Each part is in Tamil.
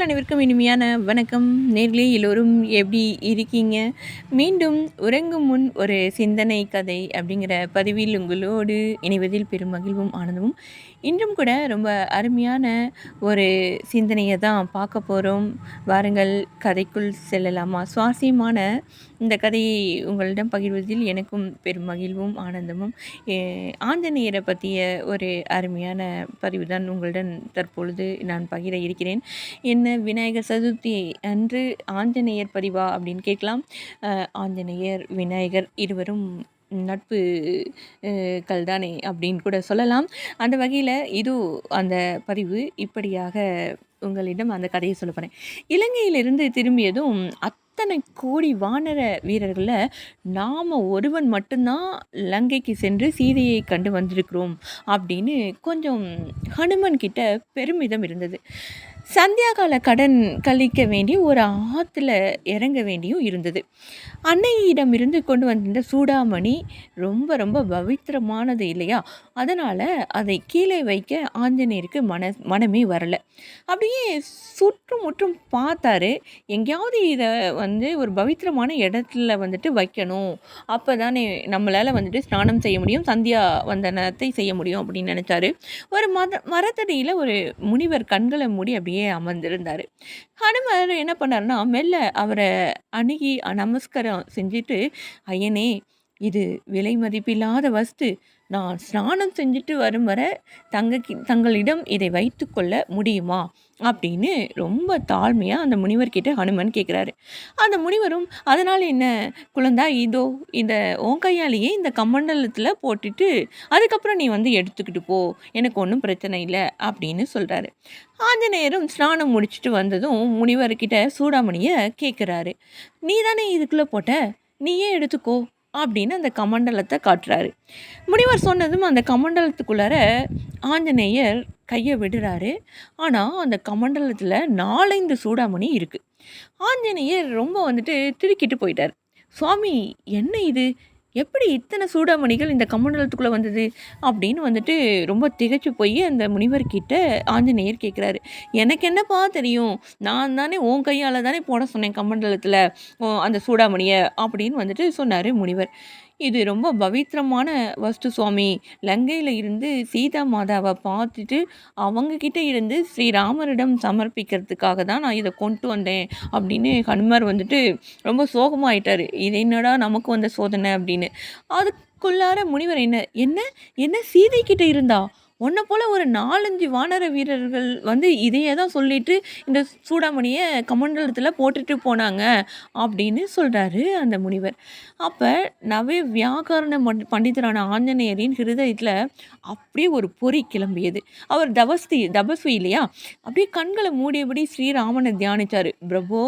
நேயர்கள் அனைவருக்கும் இனிமையான வணக்கம். நேர்களே எல்லோரும் எப்படி இருக்கீங்க? மீண்டும் உறங்கும் முன் ஒரு சிந்தனை கதை அப்படிங்கிற பதிவில் உங்களோடு இணைவதில் பெரும் மகிழ்வும், ஆனந்தமும். இன்றும் கூட ரொம்ப அருமையான ஒரு சிந்தனைய தான் பார்க்க போறோம். வாருங்கள் கதைக்குள் செல்லலாமா? சுவாரஸ்யமான இந்த கதையை உங்களிடம் பகிர்வதில் எனக்கும் பெரும் மகிழ்வும், ஆனந்தமும். எ ஆஞ்சநேயரை பற்றிய ஒரு அருமையான பதிவு தான் உங்களுடன் தற்பொழுது நான் பகிர இருக்கிறேன். என்ன விநாயகர் சதுர்த்தி அன்று ஆஞ்சநேயர் பதிவா அப்படின்னு கேட்கலாம். ஆஞ்சநேயர், விநாயகர் இருவரும் நட்பு கள்தானே அப்படின்னு கூட சொல்லலாம். அந்த வகையில் இது அந்த பதிவு இப்படியாக உங்களிடம் அந்த கதையை சொல்ல போகிறேன். இலங்கையிலிருந்து திரும்பியதும் அத்தனை கோடி வானர வீரர்களில் நாம் ஒருவன் மட்டும்தான் லங்கைக்கு சென்று சீதையை கண்டு வந்திருக்கிறோம் அப்படின்னு கொஞ்சம் ஹனுமன் கிட்ட பெருமிதம் இருந்தது. சந்தியா கால கடன் கழிக்க வேண்டி ஒரு ஆற்றுல இறங்க வேண்டியும் இருந்தது. அன்னையிடமிருந்து கொண்டு வந்திருந்த சூடாமணி ரொம்ப ரொம்ப பவித்திரமானது இல்லையா? அதனால் அதை கீழே வைக்க ஆஞ்சநேயருக்கு மனமே வரலை. அப்படியே சுற்றும் முற்றும் பார்த்தாரு. எங்கேயாவது இதை ஒரு பவித்திரமான இடத்துல வைக்கணும். அப்போ தானே நம்மளால் ஸ்நானம் செய்ய முடியும், சந்தியா வந்தனத்தை செய்ய முடியும் அப்படின்னு நினச்சாரு. ஒரு மரத்தடியில் ஒரு முனிவர் கண்களை மூடி அப்படியே அமர்ந்திருந்தார். ஹனுமர் என்ன பண்ணாருன்னா, மெல்ல அவரை அணுகி நமஸ்காரம் செஞ்சுட்டு, ஐயனே, இது விலை மதிப்பில்லாத வஸ்து. நான் ஸ்நானம் செஞ்சுட்டு வரும் வரை தங்களிடம் இதை வைத்து கொள்ள முடியுமா அப்படின்னு ரொம்ப தாழ்மையாக அந்த முனிவர்கிட்ட ஹனுமன் கேட்குறாரு. அந்த முனிவரும், அதனால் என்ன குழந்தா, இதோ இந்த உன் கையாலேயே இந்த கமண்டலத்தில் போட்டுட்டு அதுக்கப்புறம் நீ எடுத்துக்கிட்டு போ, எனக்கு ஒன்றும் பிரச்சனை இல்லை அப்படின்னு சொல்கிறாரு. ஆஞ்சநேயரும் ஸ்நானம் முடிச்சுட்டு வந்ததும் முனிவர்கிட்ட சூடாமணியை கேட்குறாரு. நீ தானே இதுக்குள்ளே போட்ட, நீயே எடுத்துக்கோ அப்படின்னு அந்த கமண்டலத்தை காட்டுறாரு. முனிவர் சொன்னதும் அந்த கமண்டலத்துக்குள்ளார ஆஞ்சநேயர் கையை விடுறாரு. ஆனால் அந்த கமண்டலத்தில் 4-5 சூடாமணி இருக்குது. ஆஞ்சநேயர் ரொம்ப திடுக்கிட்டு போயிட்டார். சுவாமி, என்ன இது? எப்படி இத்தனை சூடாமணிகள் இந்த கமண்டலத்துக்குள்ளே வந்தது அப்படின்னு ரொம்ப திகைச்சு போய் அந்த முனிவர்கிட்ட ஆஞ்சநேயர் கேட்குறாரு. எனக்கு என்னப்பா தெரியும், நான் தானே உன் கையால் தானே போட சொன்னேன் கமண்டலத்தில் அந்த சூடாமணியை அப்படின்னு சொன்னார் முனிவர். இது ரொம்ப பவித்திரமான வஸ்து சுவாமி. லங்கையில் இருந்து சீதா மாதாவை பார்த்துட்டு அவங்கக்கிட்ட இருந்து ஸ்ரீராமரிடம் சமர்ப்பிக்கிறதுக்காக தான் நான் இதை கொண்டு வந்தேன் அப்படின்னு ஹனுமார் ரொம்ப சோகமாயிட்டார். இது என்னடா நமக்கு வந்த சோதனை அப்படின்னு. அதுக்குள்ளார முனிவர் என்ன என்ன என்ன சீதை கிட்ட இருந்தா உன்னை போல் ஒரு 4-5 வானர வீரர்கள் இதையே தான் சொல்லிட்டு இந்த சூடாமணியை கமண்டலத்தில் போட்டுட்டு போனாங்க அப்படின்னு சொல்கிறாரு அந்த முனிவர். அப்போ வியாகரண பண்டிதரான ஆஞ்சநேயரின் ஹிருதயத்தில் அப்படியே ஒரு பொறி கிளம்பியது. அவர் தபஸ்வி இல்லையா? அப்படியே கண்களை மூடியபடி ஸ்ரீராமனை தியானித்தார். பிரபோ,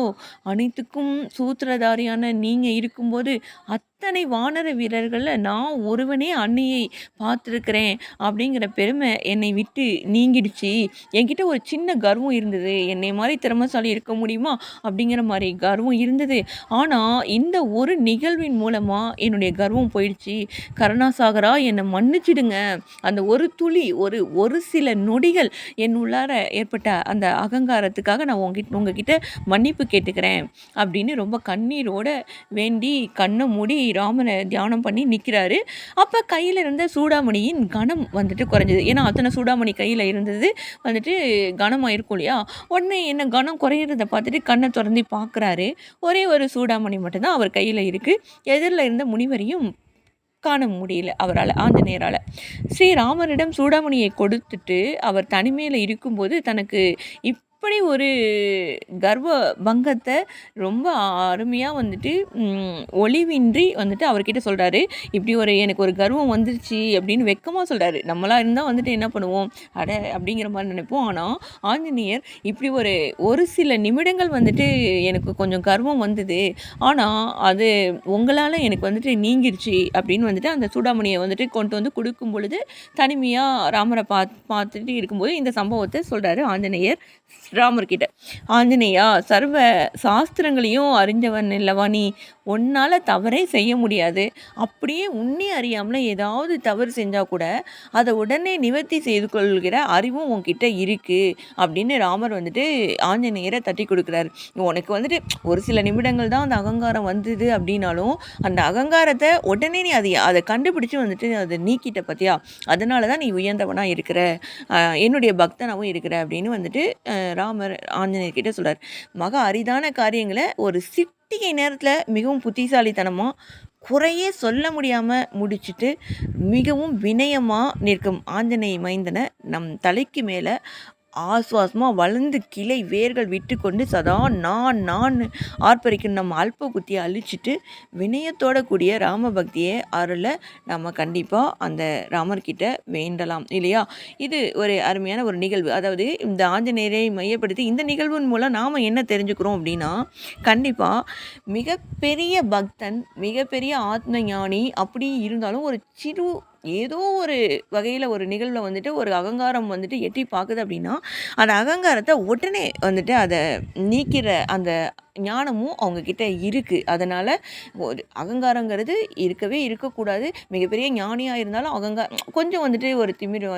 அனைத்துக்கும் சூத்திரதாரியான நீங்கள் இருக்கும்போது அத்தனை வானர வீரர்களில் நான் ஒருவனே அன்னையை பார்த்துருக்கிறேன் அப்படிங்கிற பெருமை என்னை விட்டு நீங்கிடுச்சு. என்கிட்ட ஒரு சின்ன கர்வம் இருந்தது, என்னை மாதிரி திறமைசாலி இருக்க முடியுமா அப்படிங்கிற மாதிரி கர்வம் இருந்தது. ஆனால் இந்த ஒரு நிகழ்வின் மூலமாக என்னுடைய கர்வம் போயிடுச்சு. கருணாசாகரா, என்னை மன்னிச்சிடுங்க. அந்த ஒரு துளி ஒரு சில நொடிகள் என் உள்ளார ஏற்பட்ட அந்த அகங்காரத்துக்காக நான் உங்ககிட்ட மன்னிப்பு கேட்டுக்கிறேன் அப்படின்னு ரொம்ப கண்ணீரோட வேண்டி கண்ணை மூடி ராமனை தியானம் பண்ணி நிற்கிறாரு. அப்போ கையில் இருந்த சூடாமணியின் கணம் குறைஞ்சது. ஏன்னா அத்தனை சூடாமணி கையில் இருந்தது கனமாக இருக்கும் இல்லையா? உடனே என்ன கனம் குறையிறத பார்த்துட்டு கண்ணை திறந்து பார்க்குறாரு. ஒரே ஒரு சூடாமணி மட்டும்தான் அவர் கையில் இருக்குது. எதிரில் இருந்த முனிவரையும் காண முடியல அவரால், ஆஞ்சநேயரால். ஸ்ரீராமரிடம் சூடாமணியை கொடுத்துட்டு அவர் தனிமையில் இருக்கும்போது தனக்கு இப்படி ஒரு கர்வ பங்கத்தை ரொம்ப அருமையாக ஒளிவின்றி அவர்கிட்ட சொல்கிறாரு. இப்படி எனக்கு ஒரு கர்வம் வந்துருச்சு அப்படின்னு வெக்கமாக சொல்கிறாரு. நம்மளாக இருந்தால் என்ன பண்ணுவோம், அட அப்படிங்கிற மாதிரி நினைப்போம். ஆனால் ஆஞ்சநேயர் இப்படி ஒரு சில நிமிடங்கள் எனக்கு கொஞ்சம் கர்வம் வந்தது, ஆனால் அது உங்களால் எனக்கு நீங்கிருச்சு அப்படின்னு அந்த சூடாமணியை கொண்டு கொடுக்கும் பொழுது தனிமையாக ராமரை பார்த்துட்டு இருக்கும்போது இந்த சம்பவத்தை சொல்கிறாரு ஆஞ்சநேயர் ராமர் கிட்ட. "ஆஞ்சநேயா, சர்வ சாஸ்திரங்களையும் அறிஞ்சவன் அல்லவா நீ? உன்னால தவறே செய்ய முடியாது. அப்படியே உன்னே அறியாமல ஏதாவது தவறு செஞ்சா கூட, அத உடனே நிவர்த்தி செய்து கொள்கிற அறிவும் உன்கிட்ட இருக்கு." அப்படின்னு ராமர் வந்துட்டு ஆஞ்சநேயர தட்டிக் குடுக்குறாரு. உனக்கு வந்துட்டு ஒரு சில நிமிடங்கள் தான் அந்த அகங்காரம் வந்தது அப்படின்னாலும், அந்த அகங்காரத்த உடனே நீ அத கண்டுபிடிச்சு வந்துட்டு அத நீக்கிட்ட பாத்தியா? அதனால தான் நீ உயர்ந்தவனா இருக்கிற. என்னுடைய பக்தனாவும் இருக்கிற அப்படின்னு வந்துட்டு ராமர் ஆஞ்சநேயர் கிட்ட சொல்றார். மகா அரிதான காரியங்கள ஒரு சிட்டிகை நேரத்துல மிகவும் புத்திசாலித்தனமா, குறையே சொல்ல முடியாம முடிச்சுட்டு, மிகவும் வினயமா நிற்கும் ஆஞ்சநேய மைந்தன நம் தலைக்கு மேல ஆசுவாசமா வளர்ந்து கிளை வேர்கள் விட்டுக்கொண்டு சதா நான் நான் ஆர்ப்பரிக்கும் நம்ம அல்ப புத்தியை அழிச்சிட்டு வினயத்தோட கூடிய ராம பக்தியை அருள நம்ம கண்டிப்பாக அந்த ராமர்கிட்ட வேண்டலாம் இல்லையா? இது ஒரு அருமையான ஒரு நிகழ்வு. அதாவது இந்த ஆஞ்சநேயரை மையப்படுத்தி இந்த நிகழ்வின் மூலம் நாம் என்ன தெரிஞ்சுக்கிறோம் அப்படின்னா, கண்டிப்பாக மிகப்பெரிய பக்தன், மிகப்பெரிய ஆத்ம ஞானி அப்படி இருந்தாலும் ஒரு சிறு ஏதோ ஒரு வகையில் ஒரு நிகழ்வில் வந்துட்டு ஒரு அகங்காரம் வந்துட்டு எட்டி பார்க்குது அப்படின்னா, அந்த அகங்காரத்தை உடனே வந்துட்டு அதை நீக்கிற அந்த ஞானமும் அவங்கக்கிட்ட இருக்குது. அதனால் ஒரு அகங்காரங்கிறது இருக்கவே இருக்கக்கூடாது. மிகப்பெரிய ஞானியாக இருந்தாலும் கொஞ்சம் வந்துட்டு ஒரு திமிரு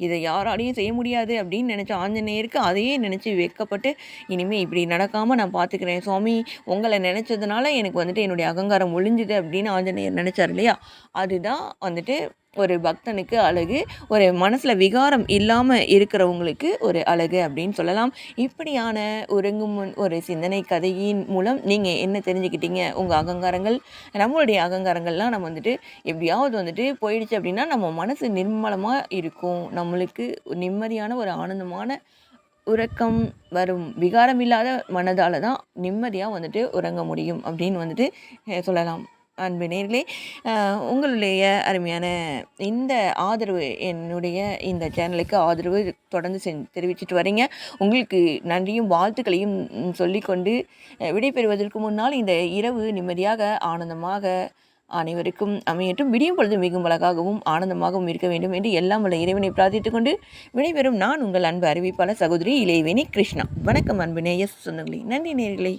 இதை யாராலையும் செய்ய முடியாது அப்படின்னு நினச்ச ஆஞ்சநேயருக்கு அதையே நினச்சி வெட்கப்பட்டு, இனிமேல் இப்படி நடக்காமல் நான் பார்த்துக்கிறேன் சுவாமி, உங்களை நினச்சதுனால எனக்கு வந்துட்டு என்னுடைய அகங்காரம் ஒழிஞ்சுது அப்படின்னு ஆஞ்சநேயர் நினச்சார் இல்லையா? அதுதான் வந்துட்டு ஒரு பக்தனுக்கு அழகு. ஒரு மனசில் விகாரம் இல்லாமல் இருக்கிறவங்களுக்கு ஒரு அழகு அப்படின்னு சொல்லலாம். இப்படியான உறங்கும் முன் ஒரு சிந்தனை கதையின் மூலம் நீங்கள் என்ன தெரிஞ்சுக்கிட்டீங்க? உங்கள் அகங்காரங்கள், நம்மளுடைய அகங்காரங்கள்லாம் நம்ம வந்துட்டு எப்படியாவது வந்துட்டு போயிடுச்சு அப்படின்னா நம்ம மனசு நிர்மலமாக இருக்கும். நம்மளுக்கு நிம்மதியான ஒரு ஆனந்தமான உறக்கம் வரும். விகாரம் இல்லாத மனதால் தான் நிம்மதியாக வந்துட்டு உறங்க முடியும் அப்படின்னு வந்துட்டு சொல்லலாம். அன்பு நேயர்களே, உங்களுடைய அருமையான இந்த ஆதரவு, என்னுடைய இந்த சேனலுக்கு ஆதரவு தொடர்ந்து தெரிவிச்சிட்டு வரீங்க. உங்களுக்கு நன்றியும் வாழ்த்துக்களையும் சொல்லிக்கொண்டு விடைபெறுவதற்கு முன்னால் இந்த இரவு நிம்மதியாக ஆனந்தமாக அனைவருக்கும் அமையட்டும். விடியும் பொழுது மிகவும் அழகாகவும் ஆனந்தமாகவும் இருக்க வேண்டும் என்று எல்லாம் வல்ல இறைவனை பிரார்த்தித்துக் கொண்டு விடைபெறும் நான் உங்கள் அன்பு அறிவிப்பாளர் சகோதரி இளையவேணி கிருஷ்ணா. வணக்கம் அன்பு நேய சொந்தங்களே. நன்றி நேயர்களே.